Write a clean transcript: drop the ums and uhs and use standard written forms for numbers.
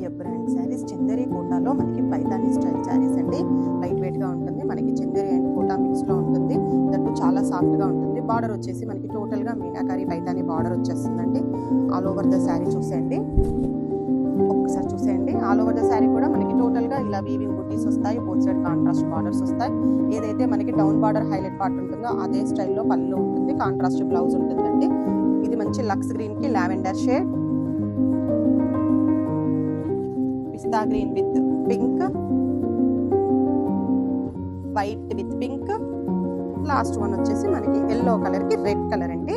KGF brand saris Chanderi కోటాలో మనకి Paithani style saris అండి. లైట్ వెయిట్ గా ఉంటుంది. మనకి చందేరి అండ్ కోటా మిక్స్ లో ఉంటుంది. దట్టు చాలా సాఫ్ట్ గా ఉంటుంది. బార్డర్ వచ్చేసి మనకి టోటల్ గా మీనాకారి పైతానీ బార్డర్ వచ్చేస్తుందండి. ఆల్ ఓవర్ ద శారీ చూసేయండి, ఒక్కసారి చూసేయండి. ఆల్ ఓవర్ ద శారీ కూడా మనకి టోటల్ గా ఇలా వీవింగ్ బుటీస్ వస్తాయి. బోత్ సైడ్ కాంట్రాస్ట్ బార్డర్స్ వస్తాయి. ఏదైతే మనకి డౌన్ బార్డర్ హైలైట్ పార్ట్ ఉంటుందో అదే స్టైల్లో పళ్ళు ఉంటుంది. కాంట్రాస్ట్ బ్లౌజ్ ఉంటుందండి. ఇది మంచి లక్స్ గ్రీన్ కి lavender shade, pista green with pink, white with pink, last one వచ్చేసి మనకి ఎల్లో కలర్ కి రెడ్ కలర్ అండి.